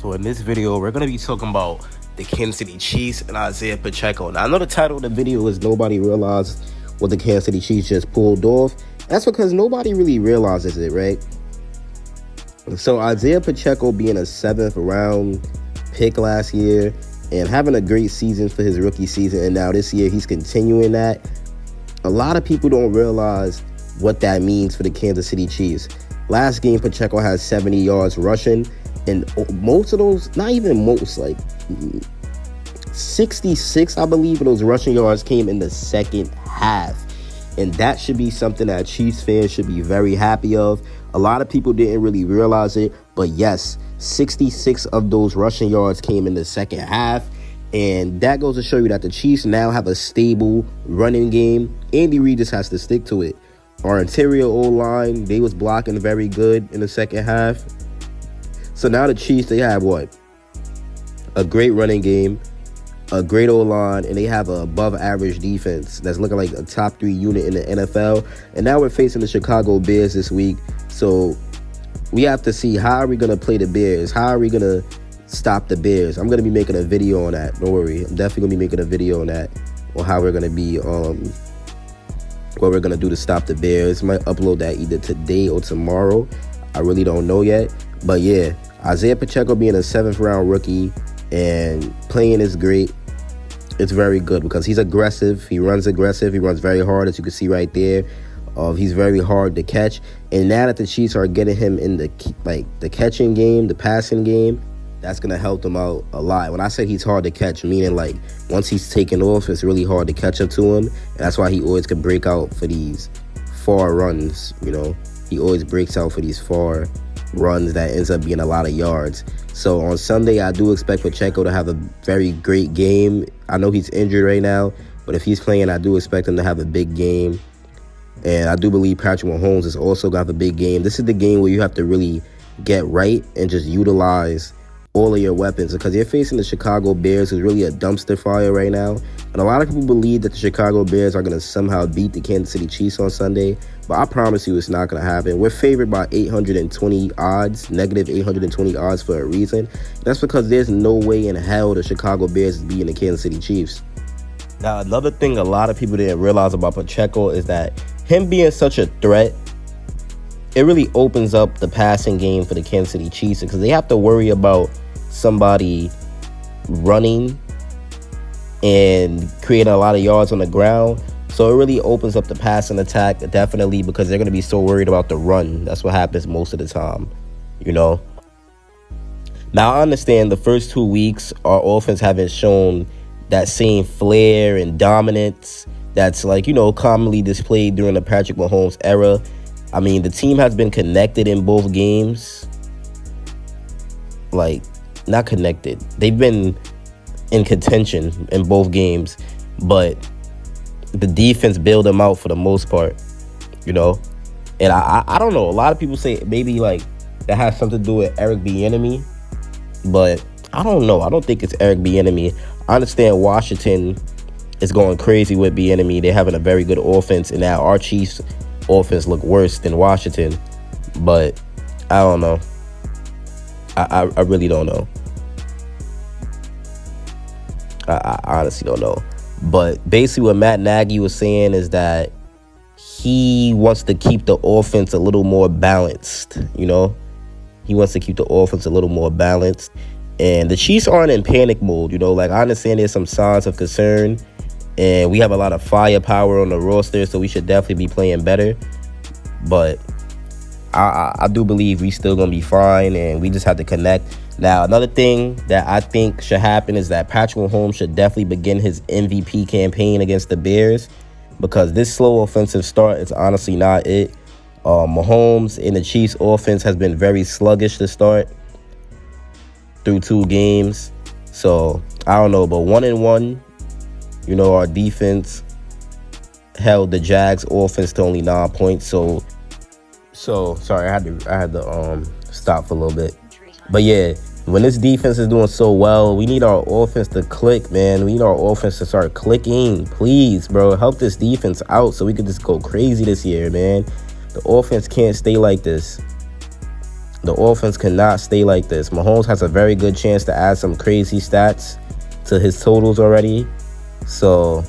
So in this video, we're going to be talking about the Kansas City Chiefs and Isaiah Pacheco. Now, I know the title of the video is Nobody Realized What the Kansas City Chiefs Just Pulled Off. That's because nobody really realizes it, right? So Isaiah Pacheco being a 7th round pick last year and having a great season for his rookie season, and now this year he's continuing that. A lot of people don't realize what that means for the Kansas City Chiefs. Last game, Pacheco had 70 yards rushing, and most of those, not even most, like 66, I believe, of those rushing yards came in the second half. And that should be something that Chiefs fans should be very happy of. A lot of people didn't really realize it, but yes, 66 of those rushing yards came in the second half. And that goes to show you that the Chiefs now have a stable running game. Andy Reid just has to stick to it. Our interior O-line, they was blocking very good in the second half. So now the Chiefs, they have what? A great running game, a great O-line, and they have a above-average defense that's looking like a top 3 unit in the NFL. And now we're facing the Chicago Bears this week. So we have to see, how are we going to play the Bears? How are we going to stop the Bears? I'm going to be making a video on that. Don't worry. I'm definitely going to be making a video on that, on how we're going to be, what we're going to do to stop the Bears. Might upload that either today or tomorrow. I really don't know yet. But yeah, Isaiah Pacheco being a 7th round rookie and playing is great. It's very good because he's aggressive. He runs aggressive. He runs very hard, as you can see right there. He's very hard to catch. And now that the Chiefs are getting him in the catching game, the passing game, that's going to help them out a lot. When I say he's hard to catch, meaning like once he's taken off, it's really hard to catch up to him. And that's why he always can break out for these far runs, you know. He always breaks out for these far runs that ends up being a lot of yards. So on Sunday, I do expect Pacheco to have a very great game. I know he's injured right now, but if he's playing, I do expect him to have a big game. And I do believe Patrick Mahomes is also going to have a big game. This is the game where you have to really get right and just utilize all of your weapons, because you're facing the Chicago Bears, who's really a dumpster fire right now. And a lot of people believe that the Chicago Bears are going to somehow beat the Kansas City Chiefs on Sunday, but I promise you it's not going to happen. We're favored by 820 odds, negative 820 odds for a reason. That's because there's no way in hell the Chicago Bears is beating the Kansas City Chiefs. Now, another thing a lot of people didn't realize about Pacheco is that him being such a threat, it really opens up the passing game for the Kansas City Chiefs, because they have to worry about somebody running and creating a lot of yards on the ground. So it really opens up the passing attack, definitely, because they're going to be so worried about the run. That's what happens most of the time, you know. Now, I understand the first 2 weeks, our offense haven't shown that same flair and dominance that's, like, you know, commonly displayed during the Patrick Mahomes era. I mean, the team has been connected in both games. Like, not connected. They've been in contention in both games, but the defense bailed them out for the most part, you know? And I don't know. A lot of people say maybe, like, that has something to do with Eric Bieniemy, but I don't know. I don't think it's Eric Bieniemy. I understand Washington is going crazy with Bieniemy. They're having a very good offense, and now our Chiefs offense look worse than Washington, but I don't know. I really don't know. I honestly don't know. But basically what Matt Nagy was saying is that he wants to keep the offense a little more balanced, you know? He wants to keep the offense a little more balanced. And the Chiefs aren't in panic mode, you know? Like, I understand there's some signs of concern, and we have a lot of firepower on the roster, so we should definitely be playing better. But I do believe we still going to be fine, and we just have to connect. Now, another thing that I think should happen is that Patrick Mahomes should definitely begin his MVP campaign against the Bears, because this slow offensive start is honestly not it. Mahomes and the Chiefs offense has been very sluggish to start through 2 games. So, I don't know, but 1-1, you know, our defense held the Jags offense to only 9 points. So sorry, I had to stop for a little bit. But yeah, when this defense is doing so well, we need our offense to click, man. We need our offense to start clicking. Please, bro, help this defense out so we can just go crazy this year, man. The offense can't stay like this. The offense cannot stay like this. Mahomes has a very good chance to add some crazy stats to his totals already. So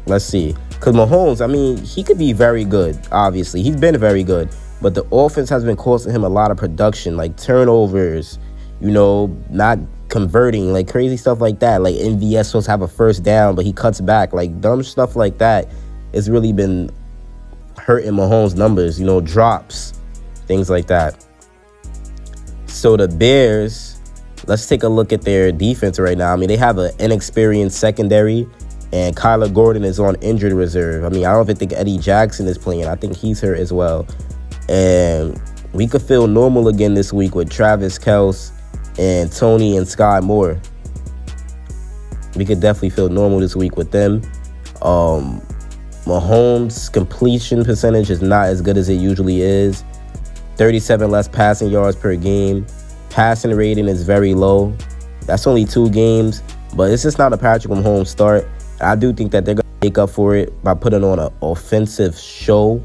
let's see. Because Mahomes, I mean, he could be very good, obviously. He's been very good. But the offense has been costing him a lot of production, like turnovers, not converting, like crazy stuff like that. Like MVS supposed to have a first down, but he cuts back. Like dumb stuff like that. It's really been hurting Mahomes' numbers, drops, things like that. So the Bears, let's take a look at their defense right now. I mean, they have an inexperienced secondary, and Kyler Gordon is on injured reserve. I mean, I don't even think Eddie Jackson is playing. I think he's hurt as well. And we could feel normal again this week with Travis Kelce and Tony and Sky Moore. We could definitely feel normal this week with them. Mahomes' completion percentage is not as good as it usually is. 37 less passing yards per game. Passing rating is very low. That's only 2 games, but it's just not a Patrick Mahomes start. I do think that they're going to make up for it by putting on an offensive show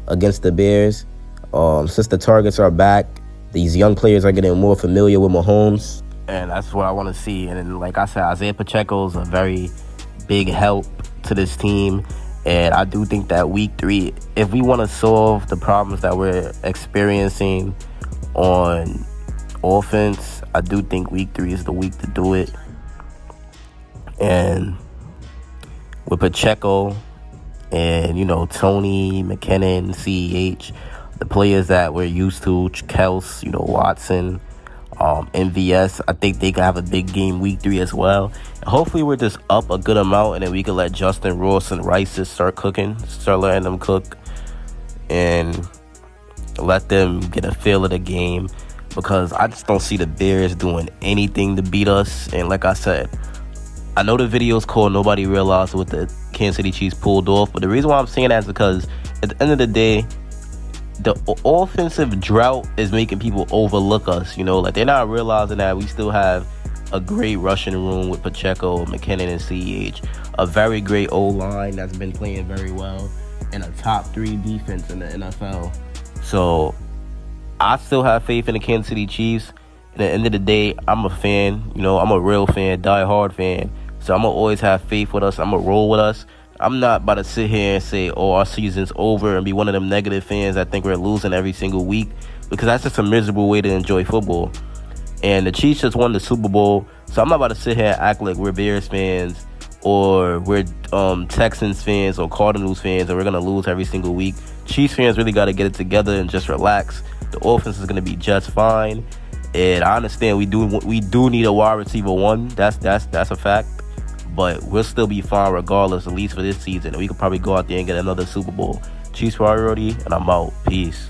against the Bears. Since the targets are back, these young players are getting more familiar with Mahomes. And that's what I want to see. And like I said, Isaiah Pacheco is a very big help to this team. And I do think that week 3, if we want to solve the problems that we're experiencing on offense, I do think week 3 is the week to do it. And with Pacheco and, Tony, McKinnon, CEH, the players that we're used to, Kelce, Watson, MVS, I think they can have a big game week 3 as well. And hopefully we're just up a good amount, and then we can let Justin Ross and Rice just start letting them cook, and let them get a feel of the game, because I just don't see the Bears doing anything to beat us. And like I said, I know the video's called Nobody Realized what the Kansas City Chiefs pulled off, but the reason why I'm saying that is because at the end of the day, the offensive drought is making people overlook us. Like they're not realizing that we still have a great rushing room with Pacheco, McKinnon, and CEH. A very great O-line that's been playing very well, and a top 3 defense in the NFL. So I still have faith in the Kansas City Chiefs. At the end of the day, I'm a fan. I'm a real fan, die-hard fan. So I'm going to always have faith with us. I'm going to roll with us. I'm not about to sit here and say, our season's over, and be one of them negative fans that think we're losing every single week, because that's just a miserable way to enjoy football. And the Chiefs just won the Super Bowl, so I'm not about to sit here and act like we're Bears fans or we're Texans fans or Cardinals fans and we're going to lose every single week. Chiefs fans really got to get it together and just relax. The offense is going to be just fine. And I understand we do need a wide receiver 1. That's a fact. But we'll still be fine regardless, at least for this season. And we could probably go out there and get another Super Bowl. Chiefs priority, and I'm out. Peace.